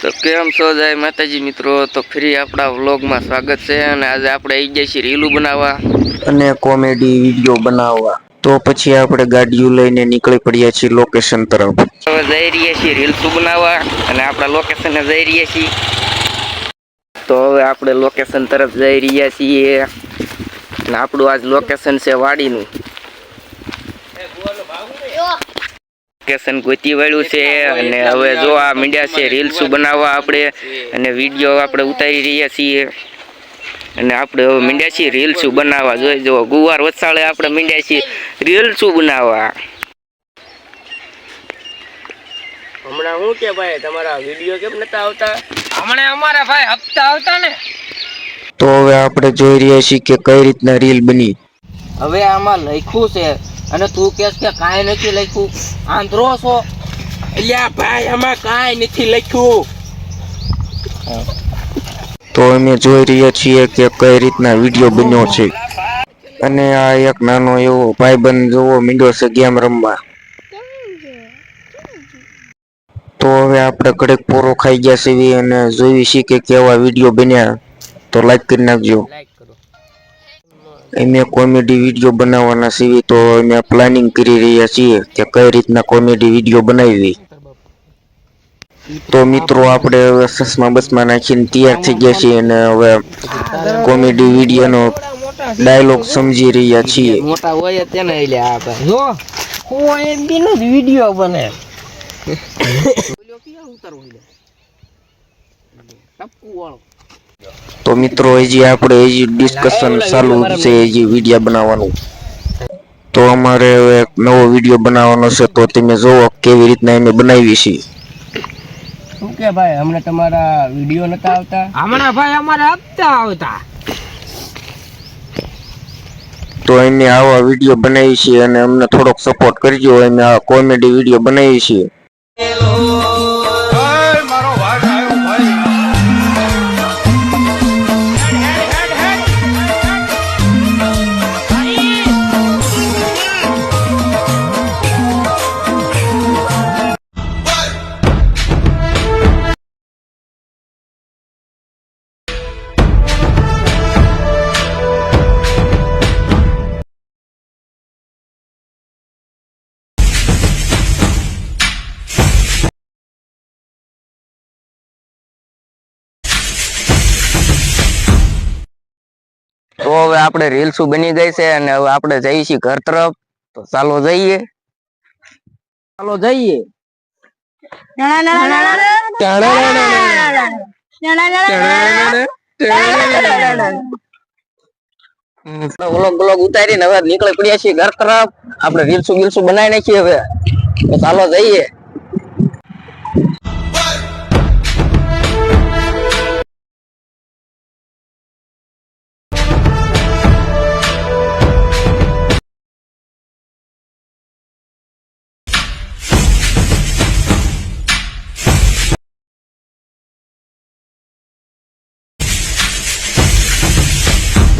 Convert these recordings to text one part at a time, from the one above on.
તો કેમ છો જય માતાજી મિત્રો। તો ફરી આપણા વ્લોગમાં સ્વાગત છે અને આજે આપણે આવી ગયા છીએ રીલું બનાવવા અને કોમેડી વિડિયો બનાવવા। તો પછી આપણે ગાડીઓ લઈને નીકળી પડ્યા છીએ લોકેશન તરફ। હવે જઈ રહ્યા છીએ રીલ્સ બનાવવા અને આપણા લોકેશને જઈ રહ્યા છીએ। તો હવે આપણે લોકેશન તરફ જઈ રહ્યા છીએ અને આપણું આજ લોકેશન છે વાડીનું। લોકેશન ગોતી વાળ્યું છે અને હવે જો આ મીડિયા છે રીલ્સ બનાવવા આપણે અને વિડીયો આપણે ઉતારી રહ્યા છીએ અને આપણે હવે મીડિયા છીએ રીલ્સ બનાવવા। જોઈ જો ગુવાર વસાળે આપણે મીડિયા છીએ રીલ્સ બનાવવા। હમણાં હું કે ભાઈ તમારા વિડીયો કેમ નતા આવતા? હમણાં અમારા ભાઈ હપ્તા આવતા ને તો હવે આપણે જોઈ રહ્યા છીએ કે કઈ રીતના રીલ બની। હવે આમાં લખ્યું છે અને તું કહેશ કે કાંઈ નથી લખ્યું, આંધળો છો? અલ્યા ભાઈ આમાં કાંઈ નથી લખ્યું। તો અમે જોઈ રહ્યા છીએ કે કઈ રીતના વિડીયો બન્યો છે અને આ એક નાનો એવો ભાઈબંધ જોવો મીંડો છે ગેમ રમવા। તો હવે આપણે કડક પોરો ખાઈ ગયા છીએ અને જોઈ છીએ કે કેવા વિડીયો બન્યા। તો લાઈક કરી નાખજો। અમે કોમેડી વિડીયો બનાવવાના છીએ તો અમે પ્લાનિંગ કરી રહ્યા છીએ કે કઈ રીતના કોમેડી વિડીયો બનાવી। તો મિત્રો આપણે હવે ચશ્મા બસમાં નાખીને તૈયાર થઈ ગયા છીએ અને હવે કોમેડી વિડીયોનો ડાયલોગ સમજી રહ્યા છીએ। મોટા હોય તેને લ્યા ભાઈ જો હું એમ બીનો જ વિડિયો બને તો મિત્રો હજી આપણે ડિસ્કશન ચાલુ છે હજી વિડીયો બનાવવાનું। તો અમારે હવે એક નવો વિડીયો બનાવવાનો છે તો તમે જોવો કેવી રીતના અમે બનાવી છીએ। શું કે ભાઈ હમણાં તમારા વિડીયો નતા આવતા? હમણાં ભાઈ અમારા હપ્તા આવતા તો અમે આવા વિડીયો બનાવી છીએ અને અમને થોડોક સપોર્ટ કરજો। અમે આ કોમેડી વિડીયો બનાવી છીએ। તો હવે આપણે રીલ્સ બની ગઈ છે અને હવે આપણે જઈએ છીએ ઘર તરફ। તો ચાલો જઈએ। વ્લોગ ઉતારીને હવે નીકળી પડ્યા છીએ ઘર તરફ। આપણે રીલ્સ બનાવી નાખીએ હવે તો ચાલો જઈએ।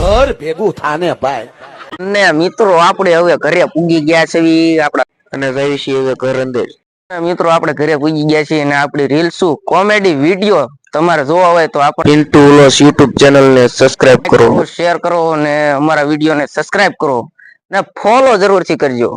ઘર ભેગું થાને ભાઈ ને મિત્રો આપણે હવે ઘરે પૂગી ગયા છે આપણા અને જઈએ છીએ હવે ઘર અંદર। મિત્રો આપણે ઘરે પૂગી ગયા છીએ અને આપણી રીલ્સ કોમેડી વિડીયો તમારે જોવા હોય તો આપણે પિન્ટુ વ્લોગ્સ YouTube ચેનલને સબસ્ક્રાઇબ કરો, શેર કરો અને અમારા વિડીયોને સબસ્ક્રાઇબ કરો ને ફોલો જરૂરથી કરજો।